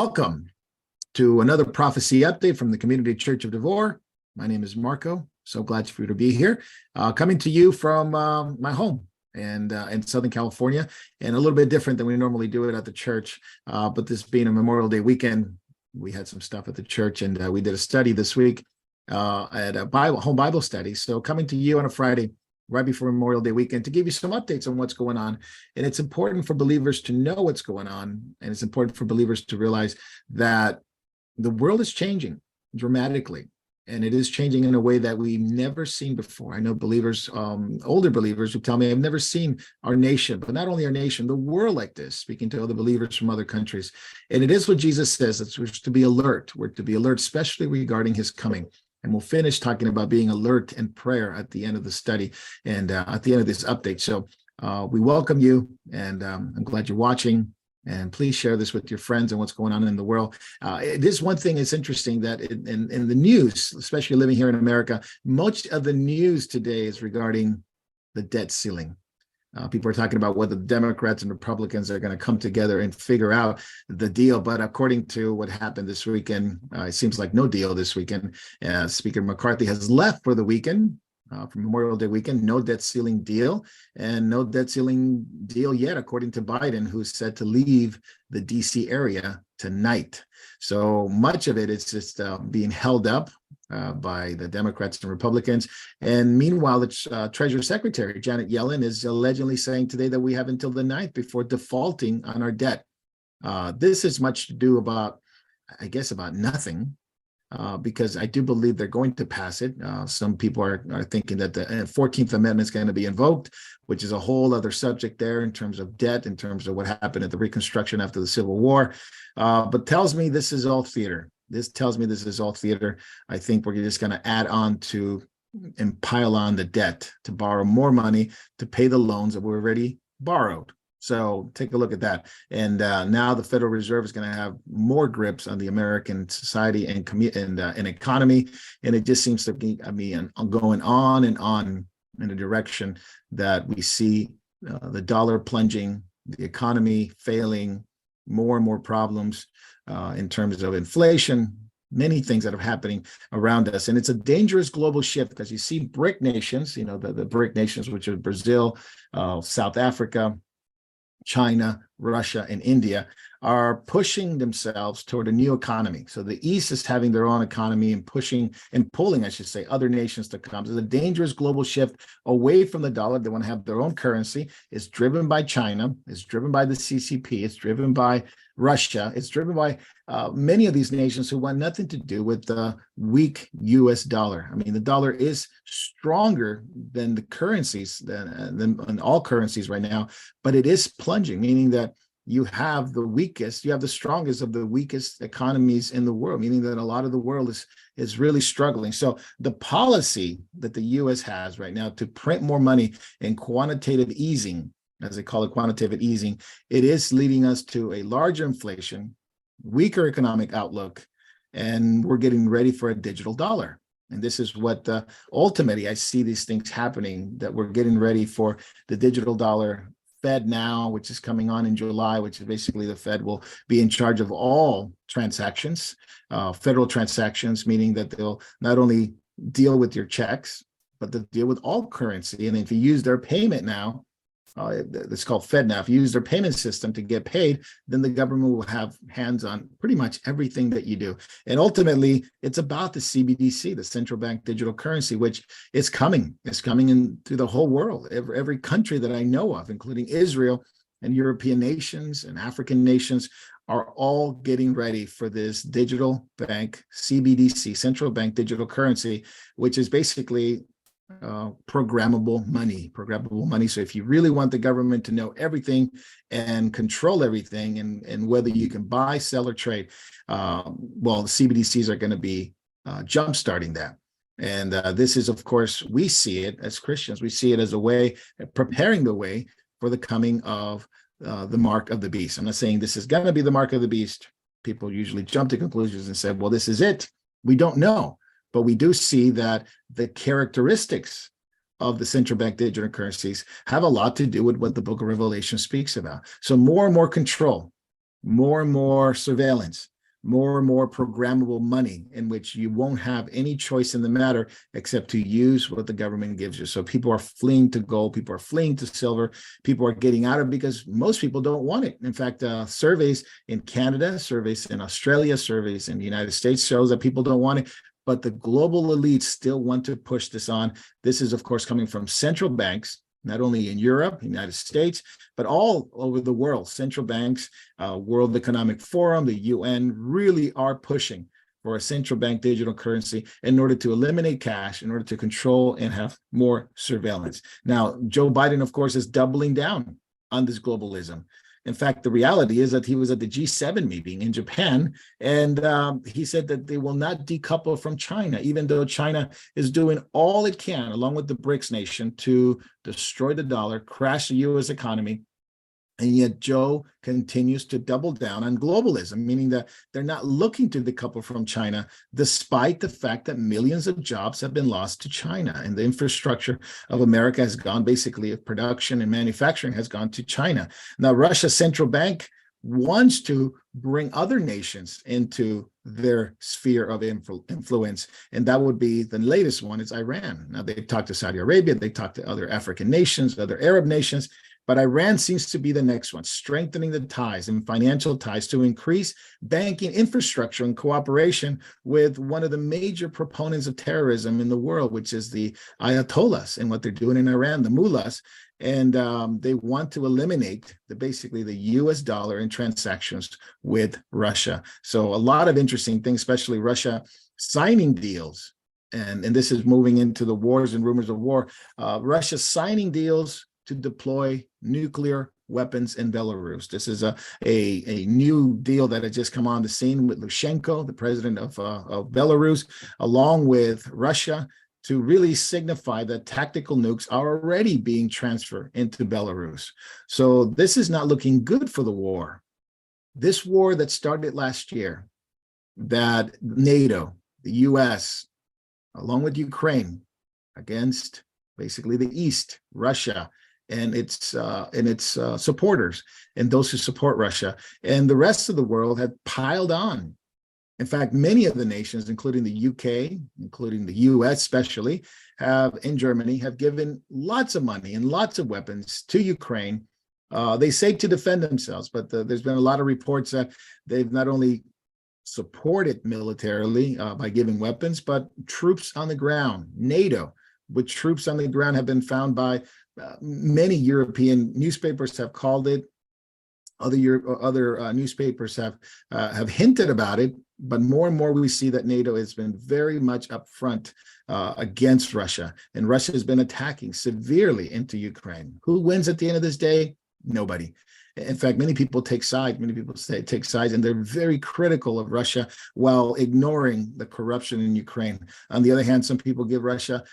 Welcome to another prophecy update from the Community Church of Devore. My name is Marco. So glad for you to be here. Coming to you from my home and in Southern California, and a little bit different than we normally do it at the church. But this being a Memorial Day weekend, we had some stuff at the church, and we did a study this week at a home Bible study. So coming to you on a Friday, right before Memorial Day weekend, to give you some updates on what's going on. And it's important for believers to know what's going on. And it's important for believers to realize that the world is changing dramatically. And it is changing in a way that we've never seen before. I know believers, older believers, who tell me, I've never seen our nation, but not only our nation, the world like this, speaking to other believers from other countries. And it is what Jesus says, it's we're to be alert. We're to be alert, especially regarding his coming. And we'll finish talking about being alert in prayer at the end of the study and at the end of this update. So we welcome you, and I'm glad you're watching. And please share this with your friends and what's going on in the world. This one thing is interesting that in the news, especially living here in America, much of the news today is regarding the debt ceiling. People are talking about whether the Democrats and Republicans are going to come together and figure out the deal. But according to what happened this weekend, it seems like no deal this weekend. Speaker McCarthy has left for the weekend, for Memorial Day weekend, no debt ceiling deal, and no debt ceiling deal yet, according to Biden, who's said to leave the DC area tonight. So much of it is just being held up by the Democrats and Republicans. And meanwhile, the Treasury Secretary, Janet Yellen, is allegedly saying today that we have until the 9th before defaulting on our debt. This is much to do about, I guess, about nothing, because I do believe they're going to pass it. Some people are thinking that the 14th Amendment is going to be invoked, which is a whole other subject there in terms of debt, in terms of what happened at the Reconstruction after the Civil War, but tells me this is all theater. This tells me this is all theater. I think we're just going to add on to and pile on the debt to borrow more money to pay the loans that were already borrowed. So take a look at that. And now the Federal Reserve is going to have more grips on the American society and economy. And it just seems to be, going on and on in a direction that we see the dollar plunging, the economy failing, more and more problems in terms of inflation, many things that are happening around us. And it's a dangerous global shift because you see BRIC nations, the BRIC nations, which are Brazil, South Africa, China, Russia, and India, are pushing themselves toward a new economy. So the East is having their own economy and pushing and pulling, I should say, other nations to come. So the dangerous global shift away from the dollar. They want to have their own currency. It's driven by China. It's driven by the CCP. It's driven by Russia. It's driven by many of these nations who want nothing to do with the weak U.S. dollar. I mean, the dollar is stronger than the currencies, than all currencies right now, but it is plunging, meaning that you have the strongest of the weakest economies in the world, meaning that a lot of the world is really struggling. So the policy that the U.S. has right now to print more money in quantitative easing, as they call it, quantitative easing, it is leading us to a larger inflation, weaker economic outlook, and we're getting ready for a digital dollar. And this is what ultimately I see these things happening, that we're getting ready for the digital dollar. Fed now, which is coming on in July, which is basically the Fed will be in charge of all transactions, federal transactions, meaning that they'll not only deal with your checks, but they'll deal with all currency. And if you use their payment now, it's called Fed now. If you use their payment system to get paid, then the government will have hands on pretty much everything that you do. And ultimately, it's about the CBDC, the central bank digital currency, which is coming. It's coming into the whole world. Every country that I know of, including Israel and European nations and African nations, are all getting ready for this digital bank, CBDC, central bank digital currency, which is basically programmable money. So if you really want the government to know everything and control everything, and whether you can buy, sell, or trade, the CBDCs are going to be jump-starting that. And this is, of course, we see it as Christians. We see it as a way, preparing the way for the coming of the mark of the beast. I'm not saying this is going to be the mark of the beast. People usually jump to conclusions and say, well, this is it. We don't know. But we do see that the characteristics of the central bank digital currencies have a lot to do with what the book of Revelation speaks about. So more and more control, more and more surveillance, more and more programmable money in which you won't have any choice in the matter except to use what the government gives you. So people are fleeing to gold, people are fleeing to silver, people are getting out of it because most people don't want it. In fact, surveys in Canada, surveys in Australia, surveys in the United States shows that people don't want it. But the global elites still want to push this on. This is, of course, coming from central banks, not only in Europe, United States, but all over the world. Central banks, World Economic Forum, the UN really are pushing for a central bank digital currency in order to eliminate cash, in order to control and have more surveillance. Now, Joe Biden, of course, is doubling down on this globalism. In fact, the reality is that he was at the G7 meeting in Japan, and he said that they will not decouple from China, even though China is doing all it can, along with the BRICS nation, to destroy the dollar, crash the U.S. economy. And yet Joe continues to double down on globalism, meaning that they're not looking to decouple from China, despite the fact that millions of jobs have been lost to China. And the infrastructure of America has gone, basically, of production and manufacturing has gone to China. Now, Russia's central bank wants to bring other nations into their sphere of influence. And that would be the latest one is Iran. Now, they've talked to Saudi Arabia, they talked to other African nations, other Arab nations. But Iran seems to be the next one, strengthening the ties and financial ties to increase banking infrastructure and cooperation with one of the major proponents of terrorism in the world, which is the Ayatollahs and what they're doing in Iran, the mullahs. And they want to eliminate basically the US dollar in transactions with Russia. So a lot of interesting things, especially Russia signing deals. And this is moving into the wars and rumors of war. Russia signing deals to deploy nuclear weapons in Belarus. This is a new deal that had just come on the scene with Lukashenko, the president of Belarus, along with Russia, to really signify that tactical nukes are already being transferred into Belarus. So this is not looking good for the war. This war that started last year, that NATO, the US, along with Ukraine, against basically the East, Russia, and its supporters and those who support Russia, and the rest of the world have piled on. In fact, many of the nations, including the UK, including the US especially, in Germany, have given lots of money and lots of weapons to Ukraine. They say to defend themselves, but there's been a lot of reports that they've not only supported militarily by giving weapons, but troops on the ground, NATO, with troops on the ground have been found by many European newspapers have called it. Other newspapers have hinted about it, but more and more we see that NATO has been very much upfront against Russia, and Russia has been attacking severely into Ukraine. Who wins at the end of this day? Nobody. In fact, many people take sides. Many people take sides, and they're very critical of Russia while ignoring the corruption in Ukraine. On the other hand, some people give Russia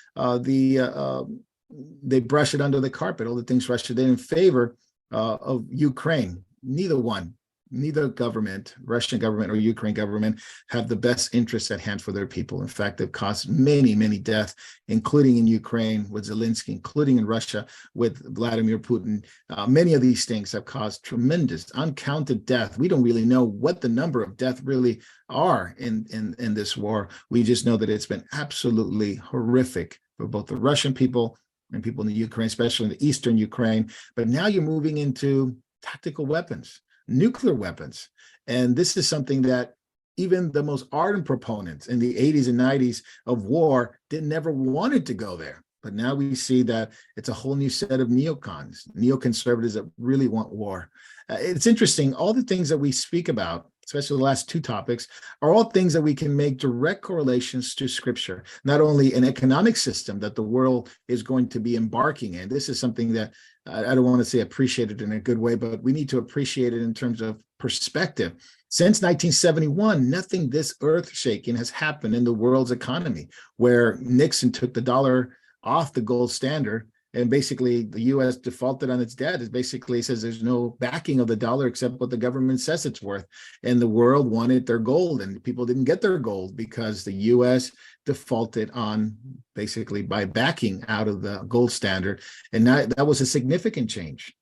they brush it under the carpet, all the things Russia did in favor of Ukraine. Neither government, Russian government or Ukraine government, have the best interests at hand for their people. In fact, they've caused many, many deaths, including in Ukraine with Zelensky, including in Russia with Vladimir Putin. Many of these things have caused tremendous, uncounted death. We don't really know what the number of deaths really are in this war. We just know that it's been absolutely horrific for both the Russian people and people in the Ukraine, especially in the eastern Ukraine. But now you're moving into tactical weapons, nuclear weapons. And this is something that even the most ardent proponents in the 80s and 90s of war never wanted to go there. But now we see that it's a whole new set of neocons, neoconservatives that really want war. It's interesting, all the things that we speak about, especially the last two topics, are all things that we can make direct correlations to Scripture, not only an economic system that the world is going to be embarking in. This is something that I don't want to say appreciated in a good way, but we need to appreciate it in terms of perspective. Since 1971, nothing this earth-shaking has happened in the world's economy, where Nixon took the dollar off the gold standard, and basically the U.S. defaulted on its debt. It basically says there's no backing of the dollar except what the government says it's worth. And the world wanted their gold, and people didn't get their gold because the U.S. defaulted on basically by backing out of the gold standard. And that was a significant change.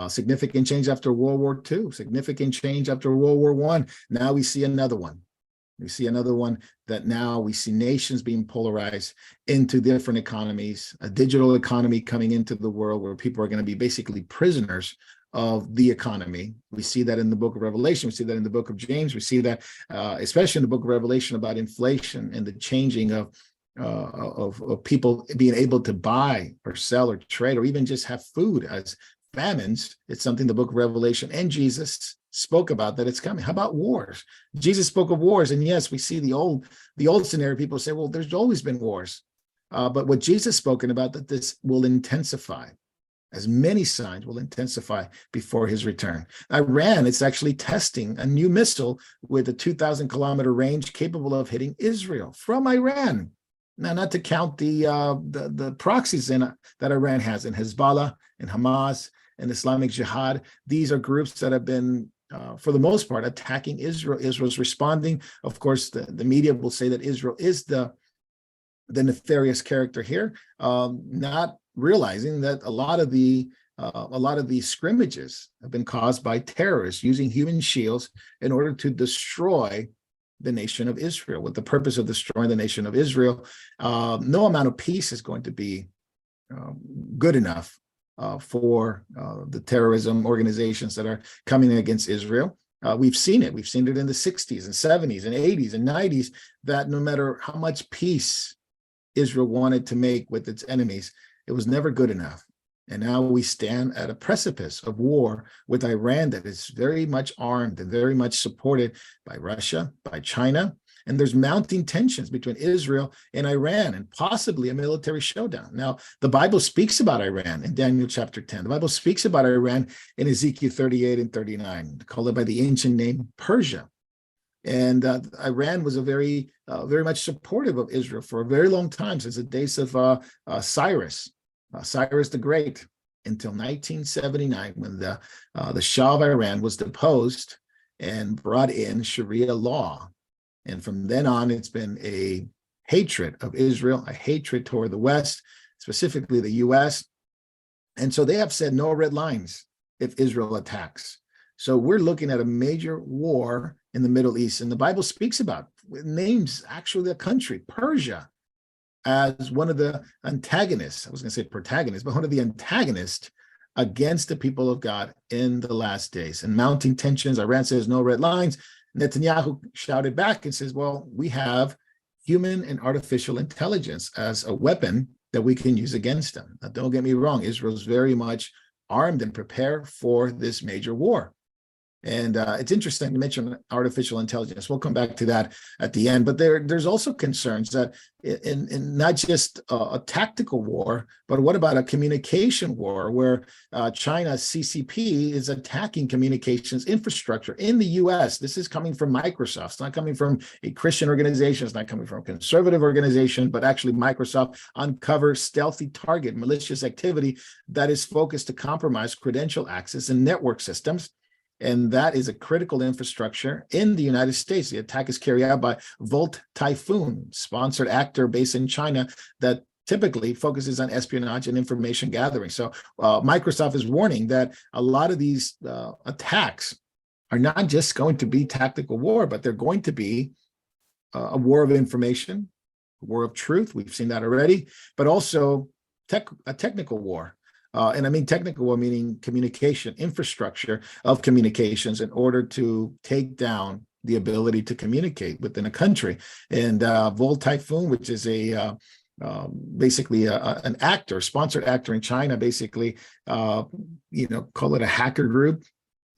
Significant change after World War II, significant change after World War I. Now we see another one. We see another one that now we see nations being polarized into different economies, a digital economy coming into the world where people are going to be basically prisoners of the economy. We see that in the book of Revelation. We see that in the book of James. We see that especially in the book of Revelation about inflation and the changing of people being able to buy or sell or trade or even just have food as famines. It's something the book of Revelation and Jesus spoke about, that it's coming. How about wars? Jesus spoke of wars, and yes, we see the old scenario. People say, well, there's always been wars, but what Jesus spoken about, that this will intensify, as many signs will intensify before his return. Iran is actually testing a new missile with a 2,000-kilometer range capable of hitting Israel from Iran. Now, not to count the proxies that Iran has in Hezbollah and Hamas and Islamic Jihad. These are groups that have been, for the most part, attacking Israel. Israel's responding. Of course, the media will say that Israel is the nefarious character here, not realizing that a lot of the scrimmages have been caused by terrorists using human shields in order to destroy the nation of Israel, with the purpose of destroying the nation of Israel. No amount of peace is going to be good enough for the terrorism organizations that are coming against Israel. We've seen it. We've seen it in the 60s and 70s and 80s and 90s, that no matter how much peace Israel wanted to make with its enemies, it was never good enough. And now we stand at a precipice of war with Iran that is very much armed and very much supported by Russia, by China. And there's mounting tensions between Israel and Iran, and possibly a military showdown. Now, the Bible speaks about Iran in Daniel chapter 10. The Bible speaks about Iran in Ezekiel 38 and 39, called it by the ancient name Persia. And Iran was a very much supportive of Israel for a very long time, since the days of Cyrus the Great, until 1979, when the Shah of Iran was deposed and brought in Sharia law. And from then on, it's been a hatred of Israel, a hatred toward the West, specifically the U.S. And so they have said no red lines if Israel attacks. So we're looking at a major war in the Middle East. And the Bible speaks about, names actually the country, Persia, as one of the antagonists. I was going to say protagonists, but one of the antagonists against the people of God in the last days. And mounting tensions, Iran says no red lines. Netanyahu shouted back and says, well, we have human and artificial intelligence as a weapon that we can use against them. Now, don't get me wrong, Israel's very much armed and prepared for this major war. And it's interesting to mention artificial intelligence. We'll come back to that at the end. But there's also concerns that in not just a tactical war, but what about a communication war where China's CCP is attacking communications infrastructure in the U.S.? This is coming from Microsoft. It's not coming from a Christian organization. It's not coming from a conservative organization, but actually Microsoft uncovers stealthy target malicious activity that is focused to compromise credential access and network systems. And that is a critical infrastructure in the United States. The attack is carried out by Volt Typhoon, sponsored actor based in China that typically focuses on espionage and information gathering. So Microsoft is warning that a lot of these attacks are not just going to be tactical war, but they're going to be a war of information, a war of truth. We've seen that already, but also a technical war. And I mean technical war, meaning communication, infrastructure of communications in order to take down the ability to communicate within a country. And Volt Typhoon, which is basically an actor, sponsored actor in China, basically, call it a hacker group.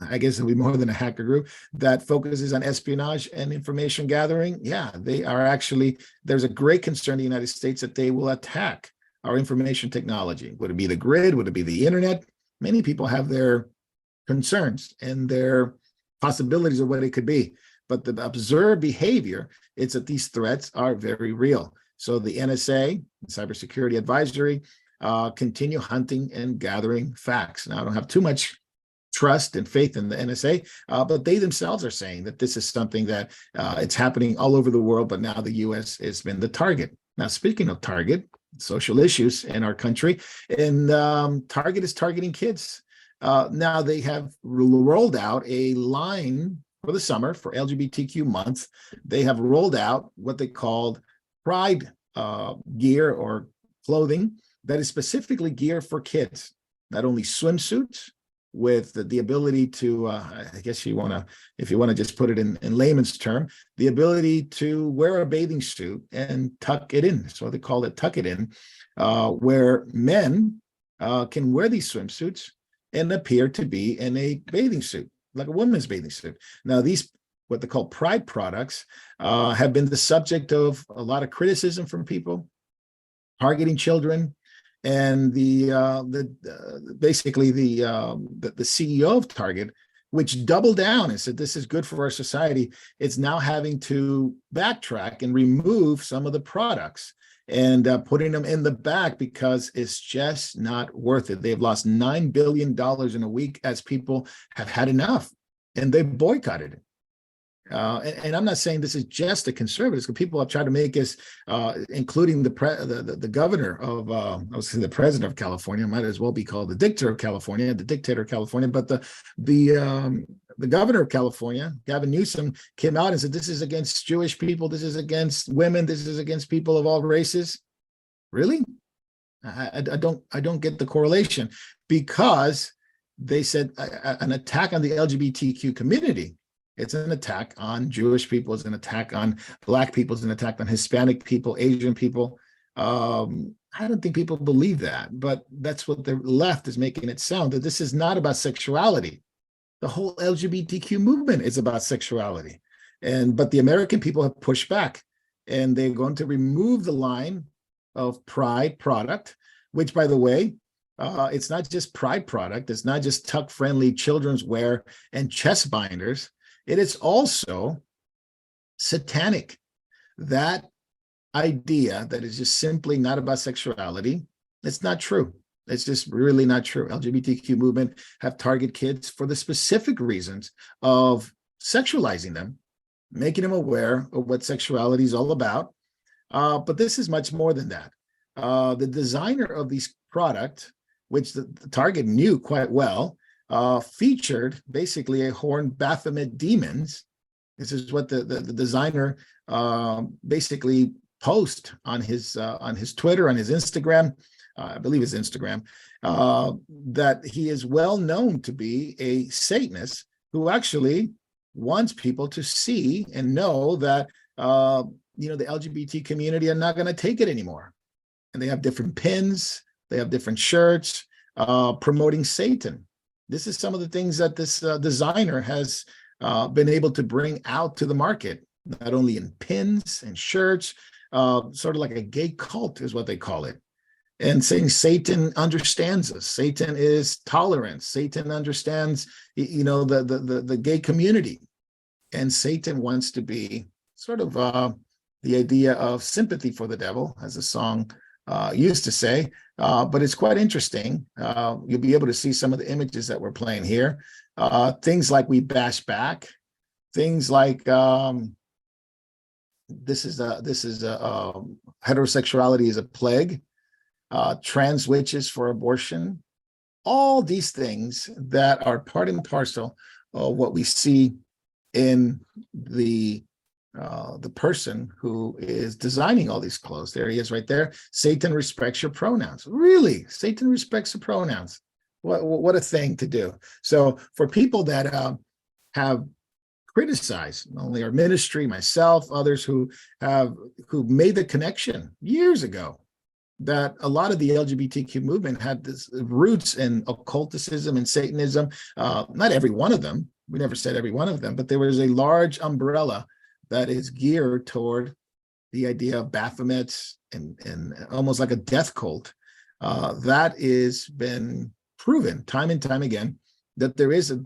I guess it'll be more than a hacker group that focuses on espionage and information gathering. Yeah, they are actually, there's a great concern in the United States that they will attack our information technology. Would it be the grid? Would it be the internet? Many people have their concerns and their possibilities of what it could be. But the observed behavior, it's that these threats are very real. So the NSA, Cybersecurity Advisory, continue hunting and gathering facts. Now, I don't have too much trust and faith in the NSA, but they themselves are saying that this is something that it's happening all over the world, but now the U.S. has been the target. Now, speaking of target, social issues in our country, and Target is targeting kids. Now they have rolled out a line for the summer for LGBTQ month. They have rolled out what they called pride gear or clothing that is specifically geared for kids. Not only swimsuits with the ability to, I guess you want to, if you want to just put it in layman's term, the ability to wear a bathing suit and tuck it in. So they call it tuck it in, where men can wear these swimsuits and appear to be in a bathing suit, like a woman's bathing suit. Now, these, what they call pride products, have been the subject of a lot of criticism from people, targeting children. And basically the CEO of Target, which doubled down and said this is good for our society, it's now having to backtrack and remove some of the products and putting them in the back because it's just not worth it. They've lost $9 billion in a week as people have had enough, and they boycotted it. And I'm not saying this is just the conservatives, because people have tried to make us, including the governor of, I was saying the president of California, might as well be called the dictator of California, but the governor of California, Gavin Newsom, came out and said this is against Jewish people, this is against women, this is against people of all races. Really? I don't get the correlation, because they said an attack on the LGBTQ community. It's an attack on Jewish people, it's an attack on Black people, it's an attack on Hispanic people, Asian people. I don't think people believe that, but that's what the left is making it sound, that this is not about sexuality. The whole LGBTQ movement is about sexuality. But the American people have pushed back, and they're going to remove the line of Pride product, which, by the way, it's not just Pride product, it's not just tuck-friendly children's wear and chest binders. It is also satanic. That idea that is just simply not about sexuality, it's not true. It's just really not true. LGBTQ movement have targeted kids for the specific reasons of sexualizing them, making them aware of what sexuality is all about. But this is much more than that. The designer of these product, which the Target knew quite well, featured basically a horned Baphomet demons. This is what the designer basically post on his Twitter, on his Instagram, I believe his Instagram, that he is well known to be a Satanist who actually wants people to see and know that the LGBT community are not going to take it anymore. And they have different pins, they have different shirts promoting Satan. This is some of the things that this designer has been able to bring out to the market, not only in pins and shirts, sort of like a gay cult is what they call it. And saying Satan understands us. Satan is tolerant. Satan understands, the gay community. And Satan wants to be sort of the idea of sympathy for the devil, as the song used to say. But it's quite interesting. You'll be able to see some of the images that we're playing here. Things like we bash back. Things like this is heterosexuality is a plague. Trans witches for abortion. All these things that are part and parcel of what we see in the person who is designing all these clothes. There he is right there. Satan respects your pronouns. Really? Satan respects the pronouns. What a thing to do. So for people that have criticized not only our ministry, myself, others who made the connection years ago that a lot of the LGBTQ movement had this roots in occulticism and Satanism. Not every one of them. We never said every one of them, but there was a large umbrella that is geared toward the idea of Baphomets and almost like a death cult. That has been proven time and time again that there is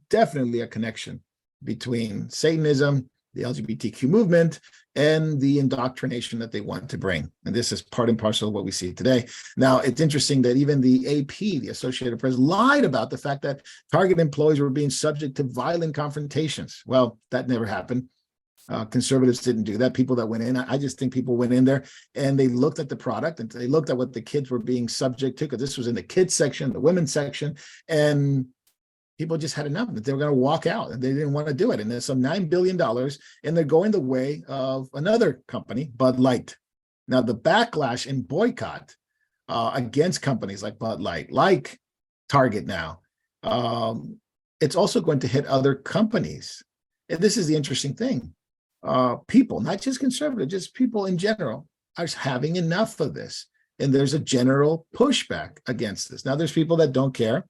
definitely a connection between Satanism, the LGBTQ movement, and the indoctrination that they want to bring. And this is part and parcel of what we see today. Now, it's interesting that even the AP, the Associated Press, lied about the fact that Target employees were being subject to violent confrontations. Well, that never happened. Conservatives didn't do that. People that went in, I just think people went in there and they looked at the product and they looked at what the kids were being subject to, because this was in the kids section, the women's section, and people just had enough that they were going to walk out and they didn't want to do it. And there's some $9 billion, and they're going the way of another company, Bud Light. Now, the backlash and boycott against companies like Bud Light, like Target now, it's also going to hit other companies. And this is the interesting thing. People, not just conservative, just people in general, are having enough of this. And there's a general pushback against this. Now, there's people that don't care.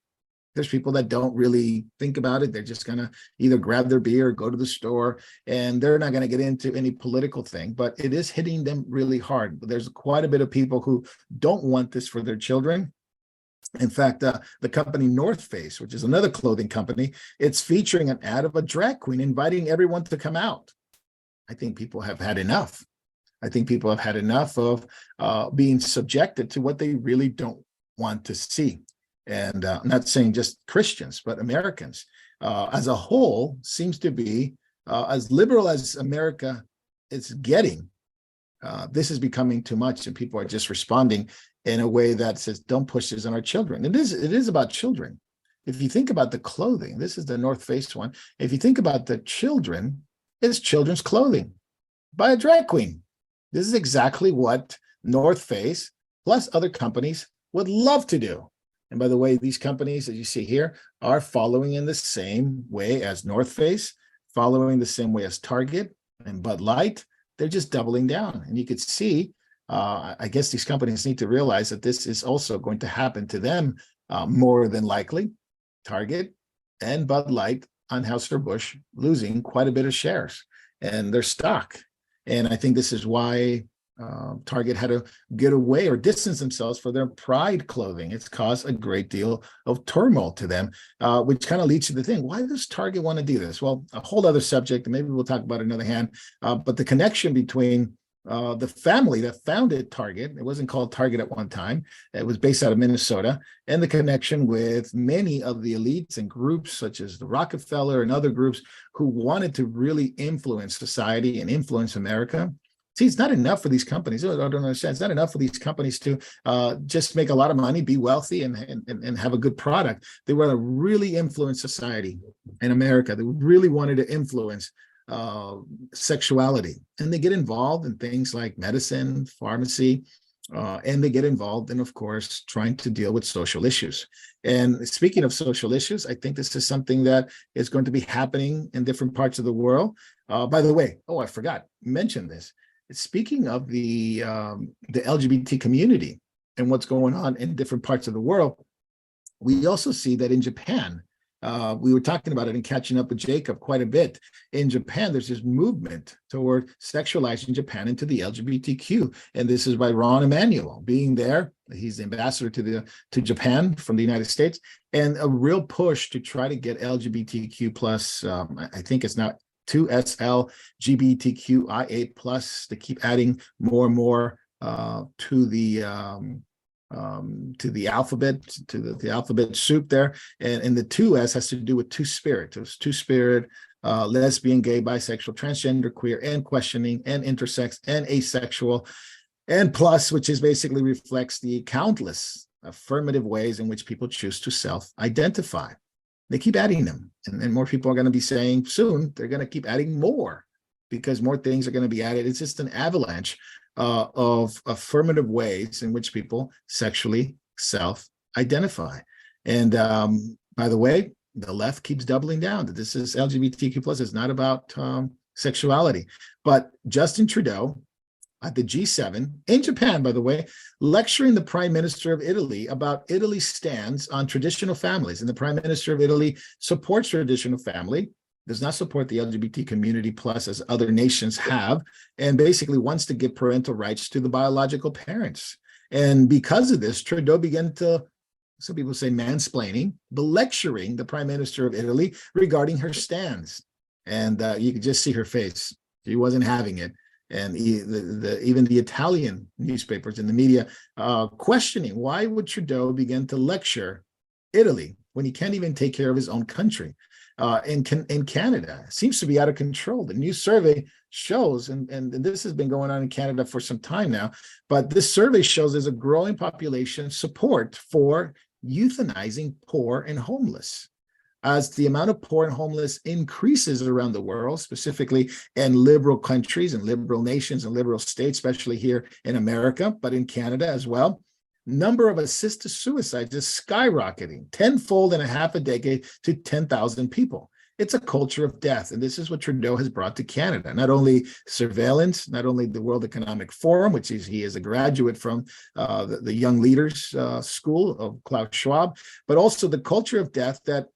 There's people that don't really think about it. They're just going to either grab their beer or go to the store, and they're not going to get into any political thing, but it is hitting them really hard. There's quite a bit of people who don't want this for their children. In fact, the company North Face, which is another clothing company, it's featuring an ad of a drag queen inviting everyone to come out. I think people have had enough. I think people have had enough of being subjected to what they really don't want to see. And I'm not saying just Christians, but Americans as a whole seems to be as liberal as America is getting. This is becoming too much, and people are just responding in a way that says, don't push this on our children. It is about children. If you think about the clothing, this is the North Face one. If you think about the children, it's children's clothing by a drag queen. This is exactly what North Face plus other companies would love to do. And by the way, these companies that you see here are following in the same way as North Face, following the same way as Target and Bud Light. They're just doubling down. And you could see, I guess these companies need to realize that this is also going to happen to them more than likely. Target and Bud Light, Anheuser-Busch, losing quite a bit of shares and their stock. And I think this is why Target had to get away or distance themselves for their Pride clothing. It's caused a great deal of turmoil to them, which kind of leads to the thing, why does Target want to do this? Well, a whole other subject, and maybe we'll talk about it another hand, but the connection between the family that founded Target, it wasn't called Target at one time, it was based out of Minnesota, and the connection with many of the elites and groups such as the Rockefeller and other groups who wanted to really influence society and influence America. See, it's not enough for these companies. I don't understand. It's not enough for these companies to just make a lot of money, be wealthy, and have a good product. They want to really influence society in America. They really wanted to influence sexuality. And they get involved in things like medicine, pharmacy, and they get involved in, of course, trying to deal with social issues. And speaking of social issues, I think this is something that is going to be happening in different parts of the world. By the way, I forgot, mention this. Speaking of the LGBT community and what's going on in different parts of the world, we also see that in Japan, we were talking about it and catching up with Jacob quite a bit. In Japan, there's this movement toward sexualizing Japan into the LGBTQ. And this is by Ron Emanuel being there. He's the ambassador to Japan from the United States, and a real push to try to get LGBTQ plus, I think it's now 2SL GBTQIA plus. They keep adding more and more to the alphabet, to the alphabet soup there, and the 2S has to do with two-spirit. It's two-spirit, lesbian, gay, bisexual, transgender, queer, and questioning, and intersex, and asexual, and plus, which is basically reflects the countless affirmative ways in which people choose to self-identify. They keep adding them, and more people are going to be saying soon they're going to keep adding more because more things are going to be added. It's just an avalanche of affirmative ways in which people sexually self-identify. And by the way, the left keeps doubling down that this is LGBTQ plus. It's not about sexuality. But Justin Trudeau at the G7 in Japan, by the way, lecturing the Prime Minister of Italy about Italy's stance on traditional families. And the Prime Minister of Italy supports traditional family, does not support the LGBT community plus as other nations have, and basically wants to give parental rights to the biological parents. And because of this, Trudeau began to, some people say mansplaining, but lecturing the Prime Minister of Italy regarding her stance. And you could just see her face. She wasn't having it. And even the Italian newspapers and the media questioning, why would Trudeau begin to lecture Italy when he can't even take care of his own country? in Canada. It seems to be out of control. The new survey shows, and this has been going on in Canada for some time now, but this survey shows there's a growing population support for euthanizing poor and homeless. As the amount of poor and homeless increases around the world, specifically in liberal countries and liberal nations and liberal states, especially here in America, but in Canada as well, number of assisted suicides is skyrocketing tenfold in a half a decade to 10,000 people. It's a culture of death. And this is what Trudeau has brought to Canada. Not only surveillance, not only the World Economic Forum, which he is a graduate from the Young Leaders School of Klaus Schwab, but also the culture of death that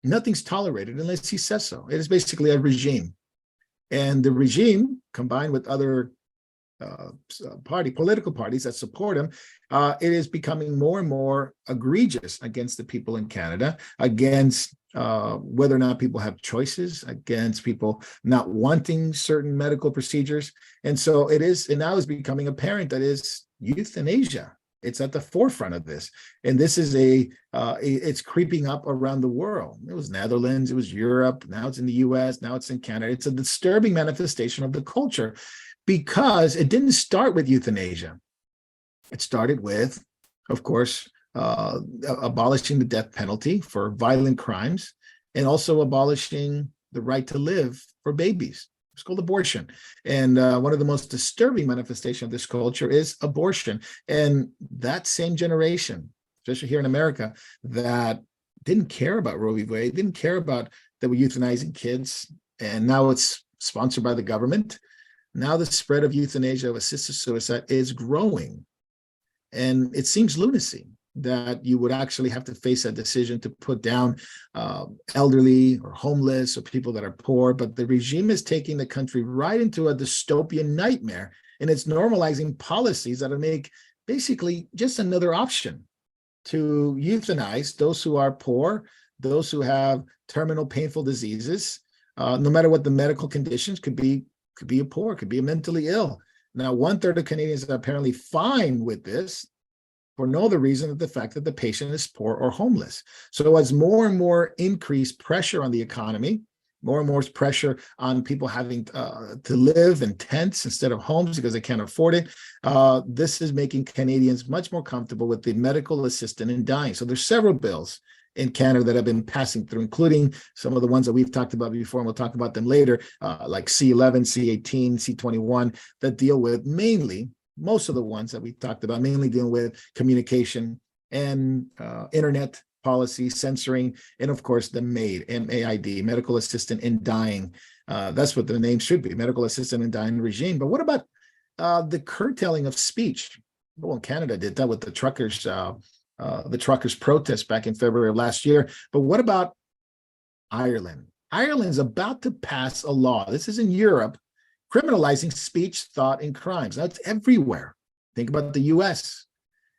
nothing's tolerated unless he says so. It is basically a regime. And the regime, combined with other political parties that support him, it is becoming more and more egregious against the people in Canada, against whether or not people have choices, against people not wanting certain medical procedures. And so it now is becoming apparent that is euthanasia. It's at the forefront of this. And this is it's creeping up around the world. It was Netherlands, it was Europe, now it's in the US, now it's in Canada. It's a disturbing manifestation of the culture because it didn't start with euthanasia. It started with, of course, abolishing the death penalty for violent crimes and also abolishing the right to live for babies. It's called abortion. And one of the most disturbing manifestations of this culture is abortion. And that same generation, especially here in America, that didn't care about Roe v. Wade, didn't care about that we're euthanizing kids, and now it's sponsored by the government. Now the spread of euthanasia, of assisted suicide, is growing. And it seems lunacy that you would actually have to face a decision to put down elderly or homeless or people that are poor. But the regime is taking the country right into a dystopian nightmare, and it's normalizing policies that make basically just another option to euthanize those who are poor, those who have terminal painful diseases, no matter what the medical conditions could be a poor, could be a mentally ill. Now, 1/3 of Canadians are apparently fine with this for no other reason than the fact that the patient is poor or homeless. So as more and more increased pressure on the economy, more and more pressure on people having to live in tents instead of homes because they can't afford it, this is making Canadians much more comfortable with the medical assistant in dying. So there's several bills in Canada that have been passing through, including some of the ones that we've talked about before, and we'll talk about them later, like C11, C18, C21, that deal with most of the ones that we talked about, mainly dealing with communication and internet policy, censoring, and of course the MAID, M-A-I-D, Medical Assistant in Dying. That's what the name should be, Medical Assistant in Dying regime. But what about the curtailing of speech? Well, Canada did that with the truckers protest back in February of last year. But what about Ireland? Ireland's about to pass a law. This is in Europe, criminalizing speech, thought, and crimes. Now, it's everywhere. Think about the US.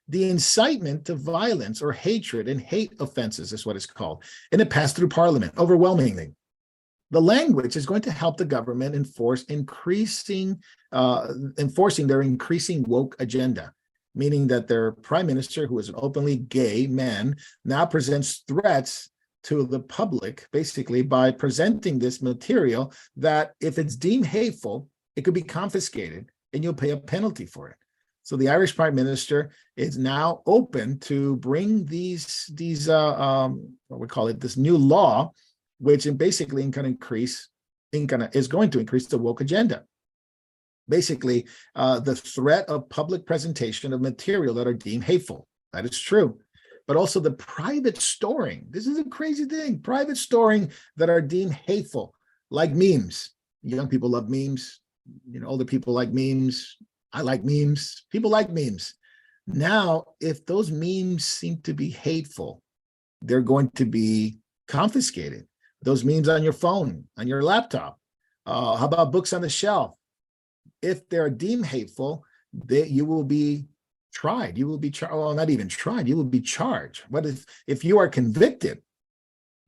The incitement to violence or hatred and hate offenses is what it's called. And it passed through Parliament overwhelmingly. The language is going to help the government enforcing their increasing woke agenda, meaning that their prime minister, who is an openly gay man, now presents threats to the public, basically by presenting this material that if it's deemed hateful, it could be confiscated and you'll pay a penalty for it. So the Irish Prime Minister is now open to bring this new law, which basically is going to increase the woke agenda. Basically, the threat of public presentation of material that are deemed hateful. That is true. But also the private storing. This is a crazy thing. Private storing that are deemed hateful, like memes. Young people love memes. Older people like memes. I like memes. People like memes. Now, if those memes seem to be hateful, they're going to be confiscated. Those memes on your phone, on your laptop. How about books on the shelf? If they're deemed hateful, you will be tried. You will be not even tried. You will be charged. What if you are convicted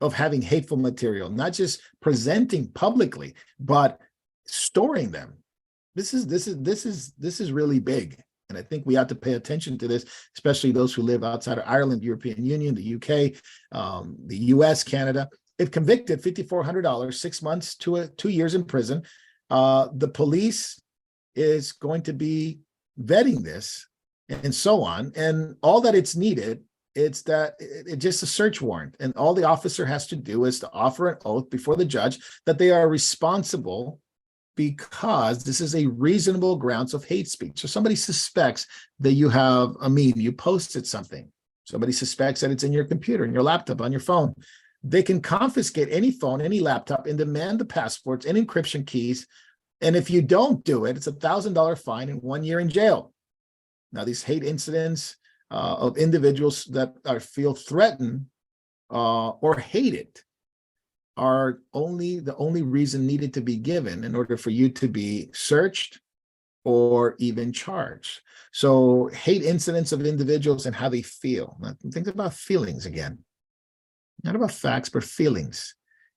of having hateful material, not just presenting publicly, but storing them? This is really big, and I think we have to pay attention to this, especially those who live outside of Ireland, European Union, the UK, the US, Canada. if convicted, $5,400, 6 months to 2 years in prison. The police is going to be vetting this and so on. And all that it's needed, it's that it's just a search warrant. And all the officer has to do is to offer an oath before the judge that they are responsible because this is a reasonable grounds of hate speech. So somebody suspects that you have a meme, you posted something. Somebody suspects that it's in your computer, in your laptop, on your phone. They can confiscate any phone, any laptop, and demand the passports and encryption keys. And if you don't do it, it's $1,000 fine and 1 year in jail. Now, these hate incidents of individuals that feel threatened or hated are the only reason needed to be given in order for you to be searched or even charged. So hate incidents of individuals and how they feel. Now, think about feelings again. Not about facts, but feelings.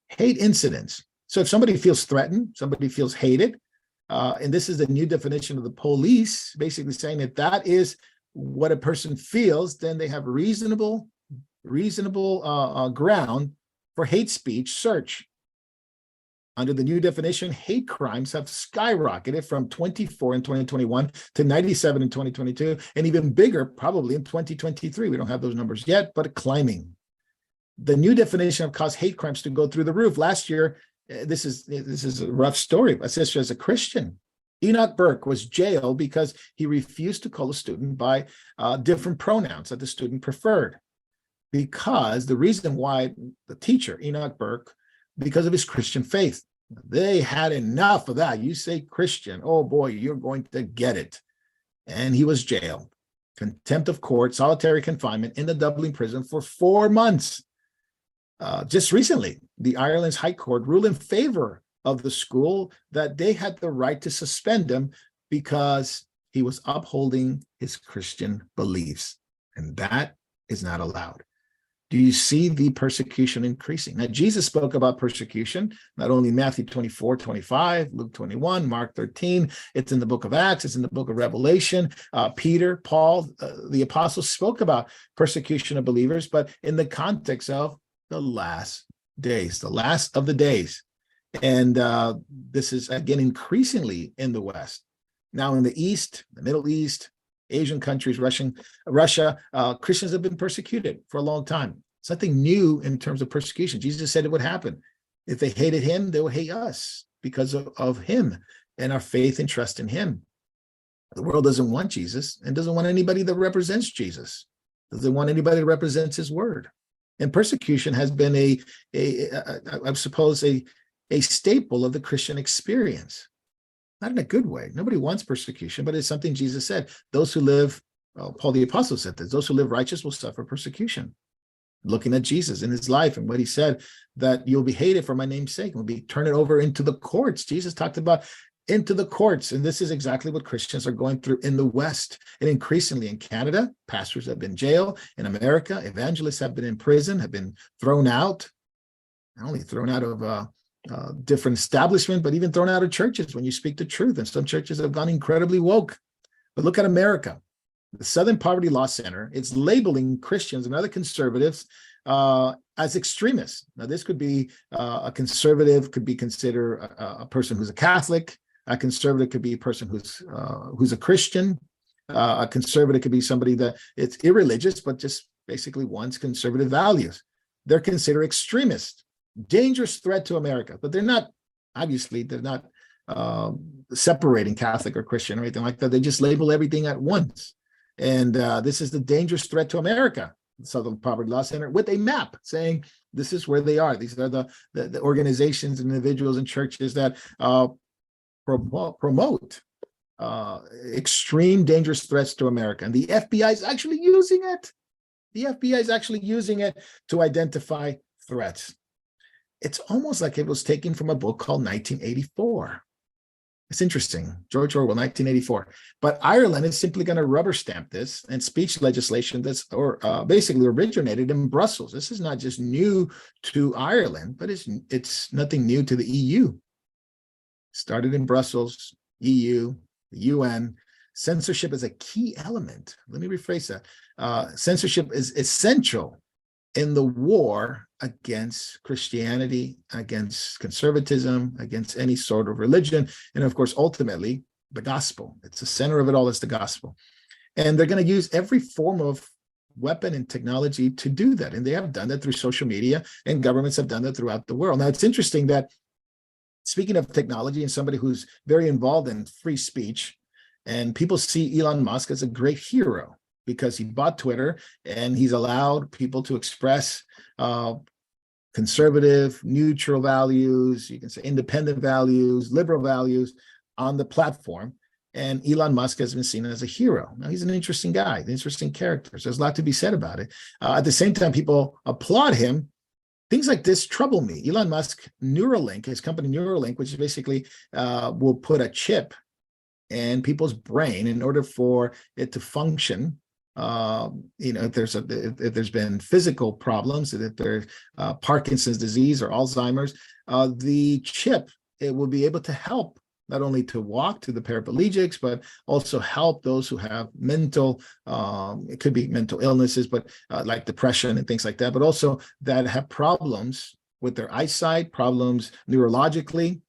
Hate incidents. So if somebody feels threatened, somebody feels hated, and this is the new definition of the police, basically saying that that is what a person feels, then they have reasonable ground for hate speech search. Under the new definition, hate crimes have skyrocketed from 24 in 2021 to 97 in 2022, and even bigger probably in 2023. We don't have those numbers yet, but climbing. The new definition have caused hate crimes to go through the roof. Last year, this is a rough story, but as a Christian, Enoch Burke was jailed because he refused to call a student by different pronouns that the student preferred. Because the reason why the teacher, Enoch Burke, because of his Christian faith, they had enough of that. You say Christian, oh boy, you're going to get it. And he was jailed. Contempt of court, solitary confinement in the Dublin prison for 4 months. Just recently, the Ireland's High Court ruled in favor of the school that they had the right to suspend him because he was upholding his Christian beliefs. And that is not allowed. Do you see the persecution increasing? Now, Jesus spoke about persecution, not only in Matthew 24, 25, Luke 21, Mark 13. It's in the book of Acts. It's in the book of Revelation. Peter, Paul, the apostles spoke about persecution of believers, but in the context of the last days, the last of the days. And this is, again, increasingly in the West. Now, in the East, the Middle East, Asian countries, Russia, Christians have been persecuted for a long time. It's nothing new in terms of persecution. Jesus said it would happen. If they hated him, they would hate us because of him and our faith and trust in him. The world doesn't want Jesus and doesn't want anybody that represents Jesus. Doesn't want anybody that represents his word. And persecution has been I suppose, a staple of the Christian experience. Not in a good way. Nobody wants persecution, but it's something Jesus said. Those who live, Paul the Apostle said this, those who live righteous will suffer persecution. Looking at Jesus in his life and what he said, that you'll be hated for my name's sake, will be turned over into the courts. Jesus talked about into the courts. And this is exactly what Christians are going through in the West. And increasingly in Canada, pastors have been jailed. In America, evangelists have been in prison, have been thrown out, not only thrown out of different establishment, but even thrown out of churches when you speak the truth. And some churches have gone incredibly woke. But look at America. The Southern Poverty Law Center, it's labeling Christians and other conservatives as extremists. Now, this could be a conservative, could be considered a person who's a Catholic. A conservative could be a person who's a Christian. A conservative could be somebody that it's irreligious, but just basically wants conservative values. They're considered extremists. Dangerous threat to America, but they're not, obviously, they're not separating Catholic or Christian or anything like that. They just label everything at once. And this is the dangerous threat to America, the Southern Poverty Law Center, with a map saying this is where they are. These are the organizations and individuals and churches that promote extreme dangerous threats to America. And the FBI is actually using it. The FBI is actually using it to identify threats. It's almost like it was taken from a book called 1984. It's interesting, George Orwell, 1984. But Ireland is simply going to rubber stamp this, and speech legislation that's basically originated in Brussels. This is not just new to Ireland, but it's nothing new to the EU. Started in Brussels, EU, the UN. Censorship is a key element. Let me rephrase that. Censorship is essential in the war against Christianity, against conservatism, against any sort of religion, and of course, ultimately, the gospel. It's the center of it all, is the gospel. And they're going to use every form of weapon and technology to do that. And they have done that through social media, and governments have done that throughout the world. Now, it's interesting that, speaking of technology and somebody who's very involved in free speech, and people see Elon Musk as a great hero because he bought Twitter and he's allowed people to express conservative, neutral values, you can say independent values, liberal values on the platform. And Elon Musk has been seen as a hero. Now, he's an interesting guy, an interesting character. So there's a lot to be said about it. At the same time, people applaud him. Things like this trouble me. Elon Musk, Neuralink, his company Neuralink, which is basically will put a chip in people's brain in order for it to function. If there's been physical problems, if there's Parkinson's disease or Alzheimer's, the chip, it will be able to help not only to walk, to the paraplegics, but also help those who have mental, it could be mental illnesses, but like depression and things like that, but also that have problems with their eyesight, problems neurologically.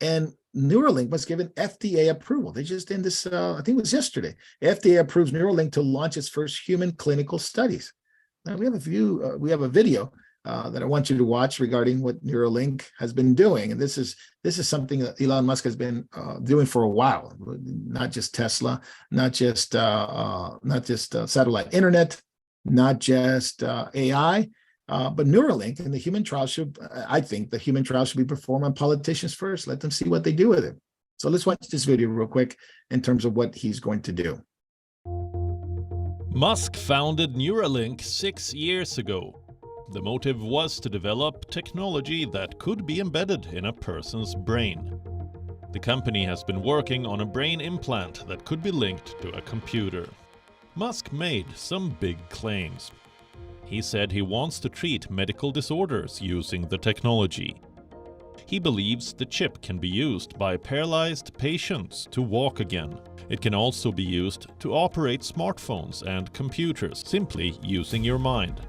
And Neuralink was given FDA approval. They just did this, I think it was yesterday. FDA approves Neuralink to launch its first human clinical studies. Now we have a video that I want you to watch regarding what Neuralink has been doing, and this is something that Elon Musk has been doing for a while. Not just Tesla, not just satellite internet, not just AI, but Neuralink. And the human trial I think the human trial should be performed on politicians first. Let them see what they do with it. So let's watch this video real quick in terms of what he's going to do. Musk founded Neuralink 6 years ago. The motive was to develop technology that could be embedded in a person's brain. The company has been working on a brain implant that could be linked to a computer. Musk made some big claims. He said he wants to treat medical disorders using the technology. He believes the chip can be used by paralyzed patients to walk again. It can also be used to operate smartphones and computers, simply using your mind.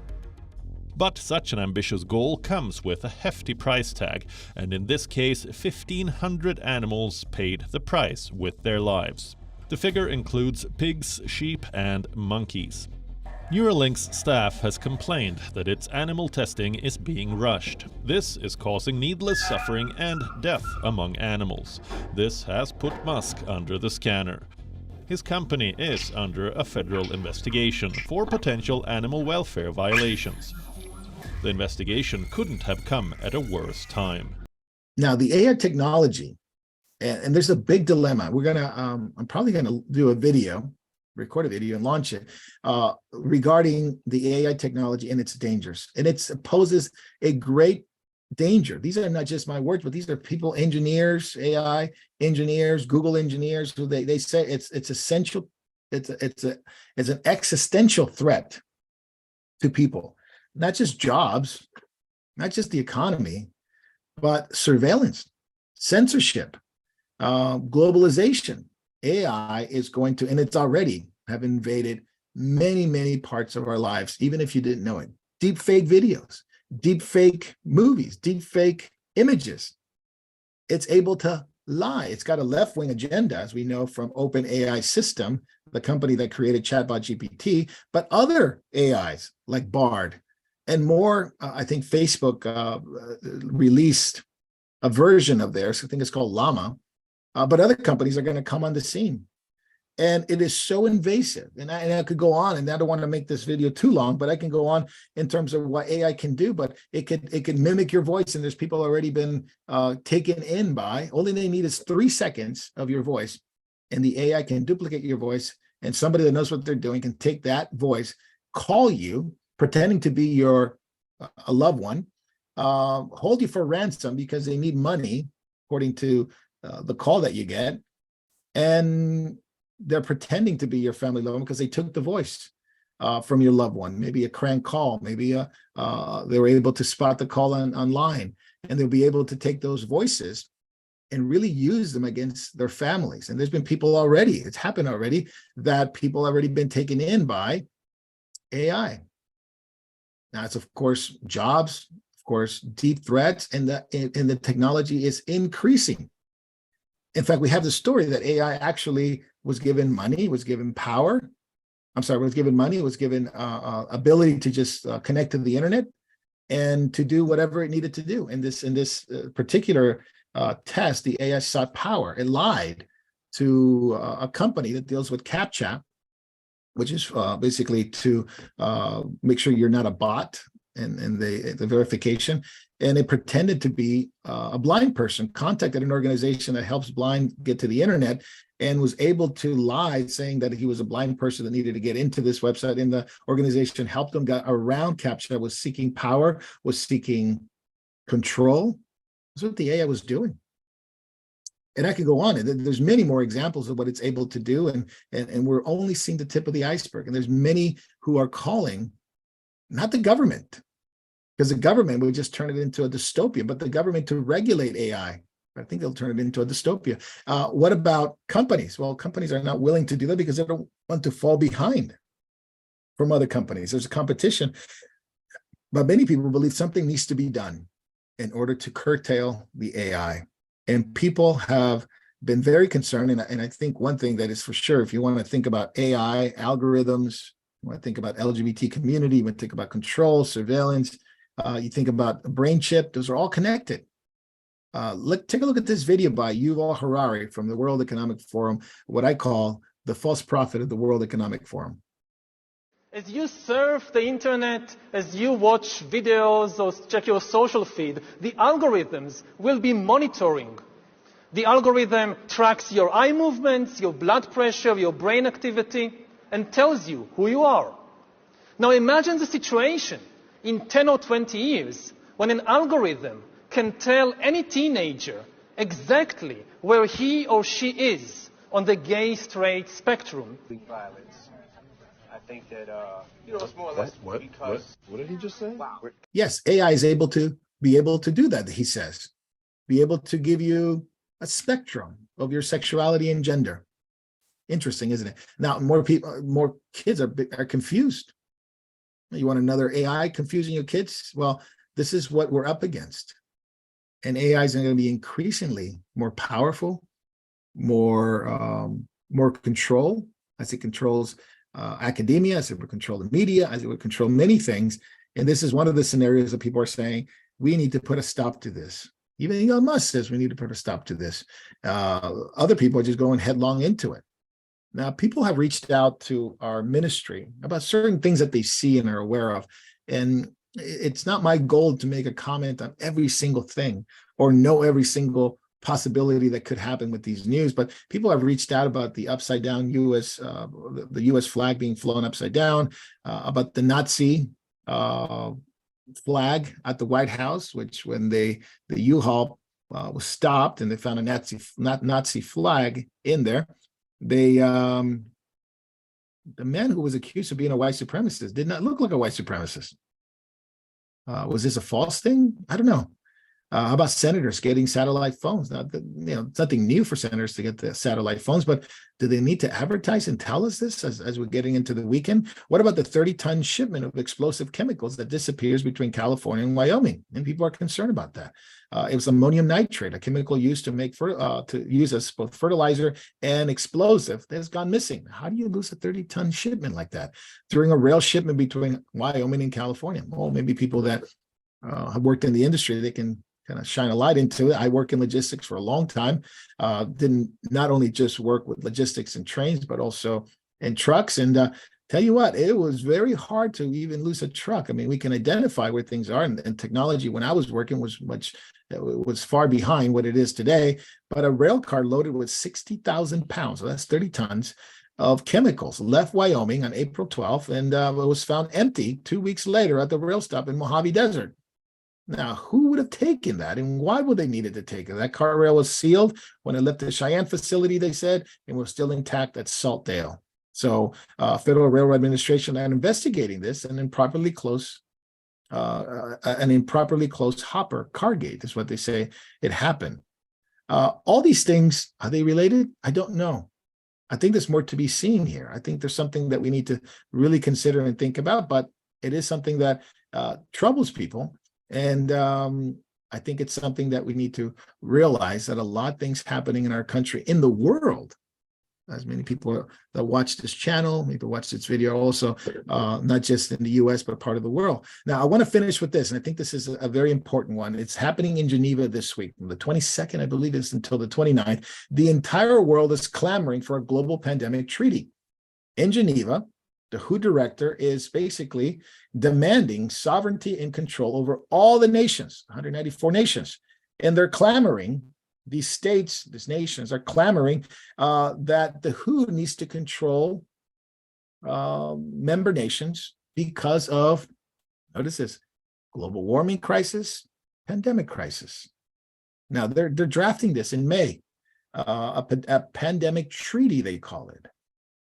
But such an ambitious goal comes with a hefty price tag, and in this case 1,500 animals paid the price with their lives. The figure includes pigs, sheep and monkeys. Neuralink's staff has complained that its animal testing is being rushed. This is causing needless suffering and death among animals. This has put Musk under the scanner. His company is under a federal investigation for potential animal welfare violations. The investigation couldn't have come at a worse time. Now, the AI technology, and there's a big dilemma. I'm probably gonna do a video, record a video and launch it regarding the AI technology and its dangers. And it poses a great danger. These are not just my words, but these are people, engineers, AI engineers, Google engineers, who they say it's essential. It's an existential threat to people. Not just jobs, not just the economy, but surveillance, censorship, globalization. AI is going to, and it's already have invaded many, many parts of our lives, even if you didn't know it. Deep fake videos, deep fake movies, deep fake images. It's able to lie. It's got a left-wing agenda, as we know from OpenAI system, the company that created chatbot GPT, but other AIs like Bard, and more. I think Facebook released a version of theirs. I think it's called Llama, but other companies are going to come on the scene. And it is so invasive. And I could go on, and I don't want to make this video too long, but I can go on in terms of what AI can do. But it can mimic your voice, and there's people already been taken in by. Only they need is 3 seconds of your voice, and the AI can duplicate your voice. And somebody that knows what they're doing can take that voice, call you, pretending to be a loved one, hold you for ransom because they need money, according to the call that you get, and they're pretending to be your family loved one because they took the voice from your loved one. Maybe a crank call, maybe they were able to spot the call online, and they'll be able to take those voices and really use them against their families. And there's been people already, it's happened already, that people already been taken in by AI. Now, it's of course jobs, of course, deep threats, and the technology is increasing. In fact, we have the story that AI actually was given money, was given power. I'm sorry, was given money, was given ability to just connect to the internet and to do whatever it needed to do. In this particular test, the AI sought power. It lied to a company that deals with CAPTCHA, which is basically to make sure you're not a bot, and the verification. And it pretended to be a blind person, contacted an organization that helps blind get to the internet, and was able to lie, saying that he was a blind person that needed to get into this website. And the organization helped him, got around CAPTCHA, was seeking power, was seeking control. That's what the AI was doing. And I could go on. There's many more examples of what it's able to do, and we're only seeing the tip of the iceberg. And there's many who are calling, not the government, because the government would just turn it into a dystopia, but the government to regulate AI. I think they'll turn it into a dystopia. What about companies? Well, companies are not willing to do that because they don't want to fall behind from other companies. There's a competition, but many people believe something needs to be done in order to curtail the AI. And people have been very concerned. And I think one thing that is for sure, if you want to think about AI, algorithms, you want to think about LGBT community, you want to think about control, surveillance, you think about a brain chip, those are all connected. Take a look at this video by Yuval Harari from the World Economic Forum, what I call the false prophet of the World Economic Forum. As you surf the internet, as you watch videos or check your social feed, the algorithms will be monitoring. The algorithm tracks your eye movements, your blood pressure, your brain activity, and tells you who you are. Now imagine the situation in 10 or 20 years when an algorithm can tell any teenager exactly where he or she is on the gay-straight spectrum. Violence. I think that, it's more or less because... What did he just say? Wow. Yes, AI is able to do that, he says. Be able to give you a spectrum of your sexuality and gender. Interesting, isn't it? Now, more kids are confused. You want another AI confusing your kids? Well, this is what we're up against. And AI is going to be increasingly more powerful, more control, as it controls academia, as it would control the media, as it would control many things. And this is one of the scenarios that people are saying, we need to put a stop to this. Even Elon Musk says we need to put a stop to this. Other people are just going headlong into it. Now, people have reached out to our ministry about certain things that they see and are aware of. And it's not my goal to make a comment on every single thing or know every single possibility that could happen with these news, but people have reached out about the upside down U.S., the U.S. flag being flown upside down, about the Nazi flag at the White House, which when the U-Haul was stopped and they found a Nazi flag in there, the man who was accused of being a white supremacist did not look like a white supremacist. Was this a false thing? I don't know. How about senators getting satellite phones? Now, it's nothing new for senators to get the satellite phones, but do they need to advertise and tell us this as we're getting into the weekend? What about the 30-ton shipment of explosive chemicals that disappears between California and Wyoming? And people are concerned about that. It was ammonium nitrate, a chemical used to use as both fertilizer and explosive, that has gone missing. How do you lose a 30-ton shipment like that during a rail shipment between Wyoming and California? Well, maybe people that have worked in the industry, they can kind of shine a light into it. I work in logistics for a long time. Didn't not only just work with logistics and trains, but also in trucks. And tell you what, it was very hard to even lose a truck. I mean, we can identify where things are, and technology when I was working was far behind what it is today. But a rail car loaded with 60,000 pounds, so that's 30 tons of chemicals, left Wyoming on April 12th, and it was found empty 2 weeks later at the rail stop in Mojave Desert. Now, who would have taken that, and why would they needed to take it? That car rail was sealed when it left the Cheyenne facility, they said, and was still intact at Saltdale. So Federal Railroad Administration are investigating this, and improperly close hopper car gate is what they say it happened. All these things, are they related? I don't know. I think there's more to be seen here. I think there's something that we need to really consider and think about, but it is something that troubles people. And I think it's something that we need to realize, that a lot of things happening in our country, in the world, as many people that watch this channel, maybe watch this video also, not just in the US, but part of the world. Now, I want to finish with this, and I think this is a very important one. It's happening in Geneva this week, from the 22nd, I believe it's until the 29th. The entire world is clamoring for a global pandemic treaty. In Geneva, the WHO director is basically demanding sovereignty and control over all the nations, 194 nations, and they're clamoring, these states, these nations are clamoring that the WHO needs to control member nations because of, notice this, global warming crisis, pandemic crisis. Now, they're drafting this in May, a pandemic treaty, they call it.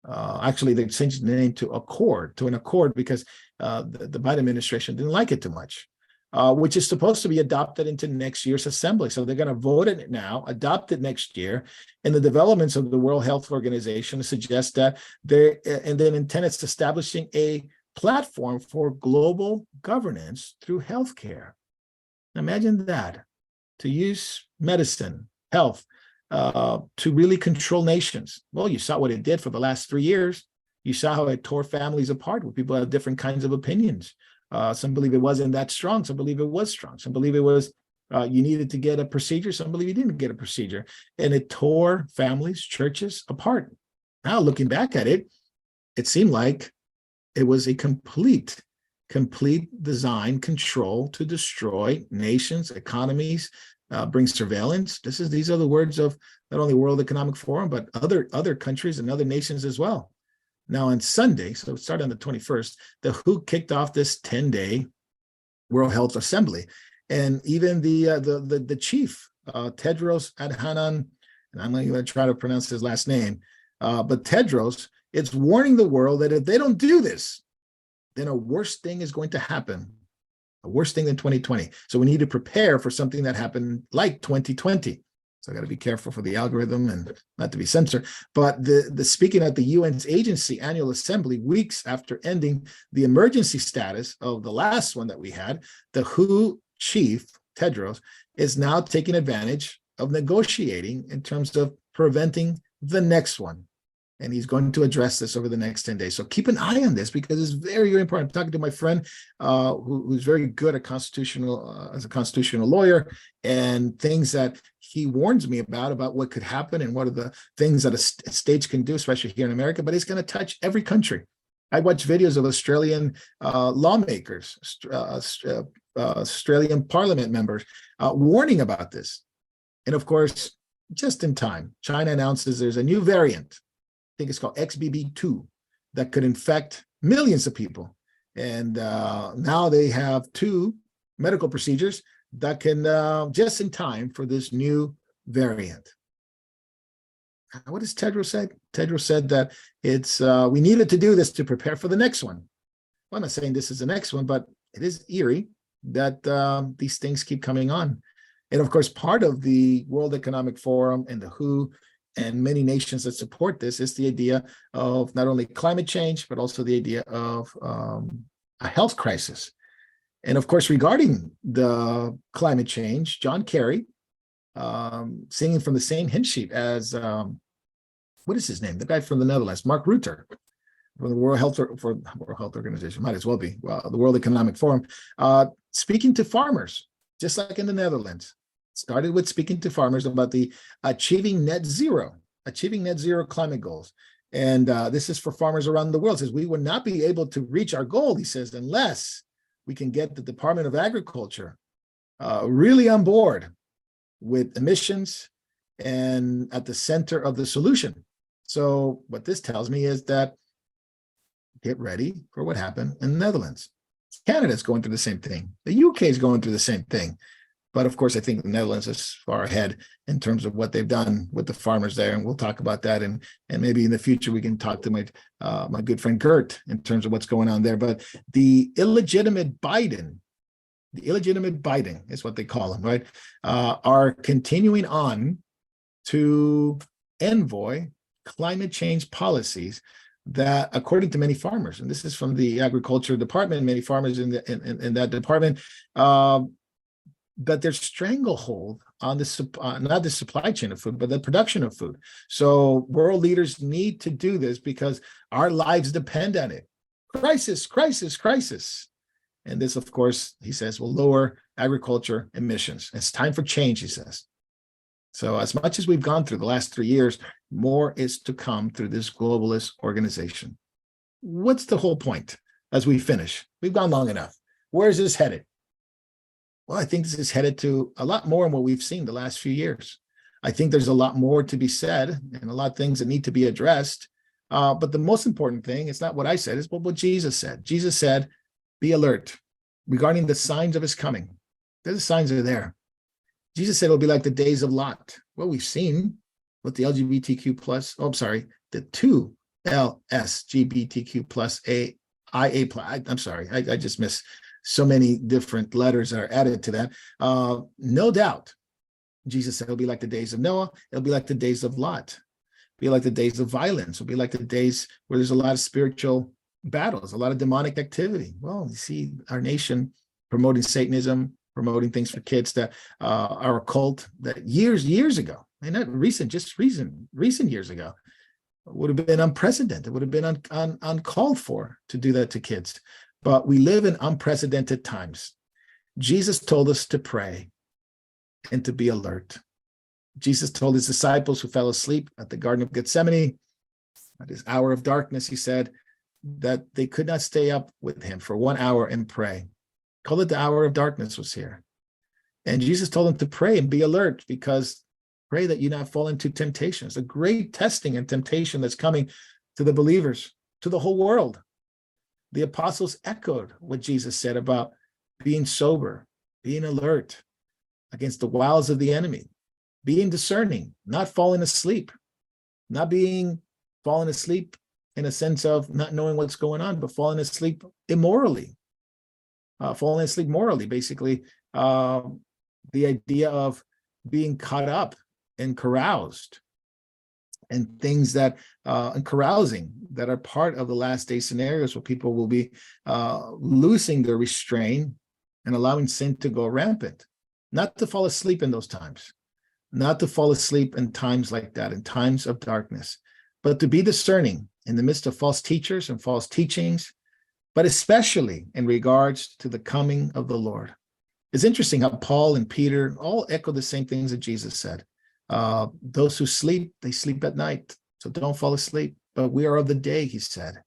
Actually, they changed the name to an accord, because the Biden administration didn't like it too much. Which is supposed to be adopted into next year's assembly. So they're going to vote it now, adopt it next year. And the developments of the World Health Organization suggest that and then intends establishing a platform for global governance through healthcare. Imagine that, to use medicine, health, to really control nations. Well, you saw what it did for the last 3 years. You saw how it tore families apart, where people have different kinds of opinions. Some believe it wasn't that strong. Some believe it was strong. Some believe it was you needed to get a procedure. Some believe you didn't get a procedure. And it tore families, churches apart. Now, looking back at it, it seemed like it was a complete design control to destroy nations, economies, bring surveillance. These are the words of not only World Economic Forum, but other countries and other nations as well. Now, on Sunday, so it started on the 21st, the WHO kicked off this 10-day World Health Assembly. And even the chief, Tedros Adhanom, and I'm not going to try to pronounce his last name, but Tedros, it's warning the world that if they don't do this, then a worse thing is going to happen, a worse thing than 2020. So we need to prepare for something that happened like 2020. So I got to be careful for the algorithm and not to be censored. But the speaking at the UN's agency annual assembly, weeks after ending the emergency status of the last one that we had, the WHO chief, Tedros, is now taking advantage of negotiating in terms of preventing the next one. And he's going to address this over the next 10 days. So keep an eye on this, because it's very, very important. I'm talking to my friend who's very good at as a constitutional lawyer, and things that he warns me about what could happen and what are the things that a states can do, especially here in America. But it's going to touch every country. I watch videos of Australian lawmakers, Australian parliament members warning about this. And of course, just in time, China announces there's a new variant. I think it's called XBB2, that could infect millions of people. And now they have 2 medical procedures that can just in time for this new variant. What does Tedros say? Tedros said that it's we needed to do this to prepare for the next one. Well, I'm not saying this is the next one, but it is eerie that these things keep coming on. And of course, part of the World Economic Forum and the WHO and many nations that support this is the idea of not only climate change, but also the idea of a health crisis. And of course, regarding the climate change, John Kerry, singing from the same hymn sheet as, what is his name? The guy from the Netherlands, Mark Rutte, from the World Health Organization, might as well be, the World Economic Forum, speaking to farmers, just like in the Netherlands. Started with speaking to farmers about the achieving net zero climate goals. And this is for farmers around the world. Says we will not be able to reach our goal, he says, unless we can get the Department of Agriculture really on board with emissions and at the center of the solution. So what this tells me is that get ready for what happened in the Netherlands. Canada's going through the same thing. The UK is going through the same thing. But of course, I think the Netherlands is far ahead in terms of what they've done with the farmers there, and we'll talk about that. And maybe in the future we can talk to my good friend Gert in terms of what's going on there. But the illegitimate Biden is what they call him, right? Are continuing on to envoy climate change policies that according to many farmers, and this is from the agriculture department, many farmers in that department, that there's stranglehold on the not the supply chain of food, but the production of food. So world leaders need to do this because our lives depend on it. Crisis, crisis, crisis. And this, of course, he says, will lower agriculture emissions. It's time for change, he says. So as much as we've gone through the last 3 years, more is to come through this globalist organization. What's the whole point as we finish? We've gone long enough. Where is this headed? Well, I think this is headed to a lot more than what we've seen the last few years. I think there's a lot more to be said and a lot of things that need to be addressed. But the most important thing, it's not what I said, it's what Jesus said. Jesus said, be alert regarding the signs of his coming. The signs are there. Jesus said it'll be like the days of Lot. Well, we've seen what the LGBTQ plus, the two LSGBTQ plus IA plus, I'm sorry, I just missed so many different letters that are added to that. No doubt, Jesus said it'll be like the days of Noah. It'll be like the days of Lot. It'll be like the days of violence. It'll be like the days where there's a lot of spiritual battles, a lot of demonic activity. Well, you see our nation promoting Satanism, promoting things for kids that are occult that years ago, and not recent, just recent years ago, would have been unprecedented, would have been uncalled for to do that to kids. But we live in unprecedented times. Jesus told us to pray and to be alert. Jesus told his disciples who fell asleep at the Garden of Gethsemane, at this hour of darkness, he said that they could not stay up with him for 1 hour and pray. Call it the hour of darkness was here. And Jesus told them to pray and be alert, because pray that you not fall into temptation. It's a great testing and temptation that's coming to the believers, to the whole world. The apostles echoed what Jesus said about being sober, being alert against the wiles of the enemy, being discerning, not falling asleep, not being falling asleep in a sense of not knowing what's going on, but falling asleep immorally, falling asleep morally, basically. The idea of being caught up and caroused, and things that and carousing that are part of the last day scenarios where people will be losing their restraint and allowing sin to go rampant. Not to fall asleep in those times, not to fall asleep in times like that, in times of darkness, but to be discerning in the midst of false teachers and false teachings, but especially in regards to the coming of the Lord. It's interesting how Paul and Peter all echo the same things that Jesus said. Those who sleep, they sleep at night. So don't fall asleep. But we are of the day, he said.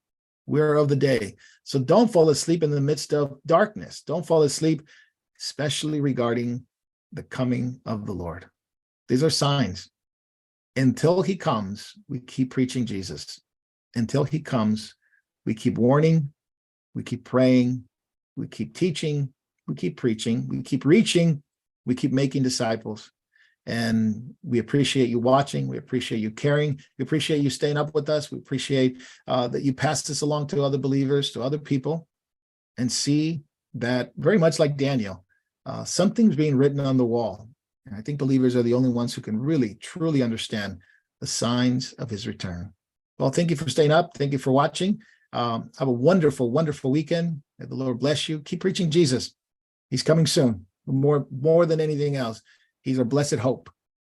We are of the day. So don't fall asleep in the midst of darkness. Don't fall asleep, especially regarding the coming of the Lord. These are signs. Until he comes, we keep preaching Jesus. Until he comes, we keep warning, we keep praying, we keep teaching, we keep preaching, we keep reaching, we keep making disciples. And we appreciate you watching. We appreciate you caring. We appreciate you staying up with us. We appreciate that you pass this along to other believers, to other people, and see that very much like Daniel, something's being written on the wall. And I think believers are the only ones who can really, truly understand the signs of his return. Well, thank you for staying up. Thank you for watching. Have a wonderful, wonderful weekend. May the Lord bless you. Keep preaching Jesus. He's coming soon. More than anything else. He's our blessed hope,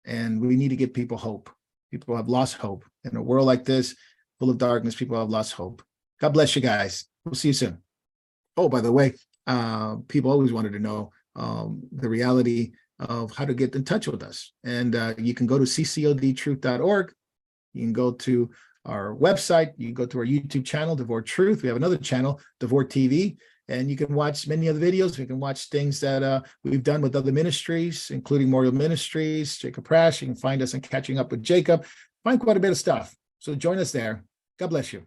and we need to give people hope. People have lost hope. In a world like this, full of darkness, people have lost hope. God bless you guys. We'll see you soon. Oh, by the way, people always wanted to know the reality of how to get in touch with us. And you can go to ccodtruth.org. You can go to our website. You can go to our YouTube channel, Devore Truth. We have another channel, Devore TV. And you can watch many of the videos. You can watch things that we've done with other ministries, including Memorial Ministries, Jacob Prash. You can find us on Catching Up with Jacob. Find quite a bit of stuff. So join us there. God bless you.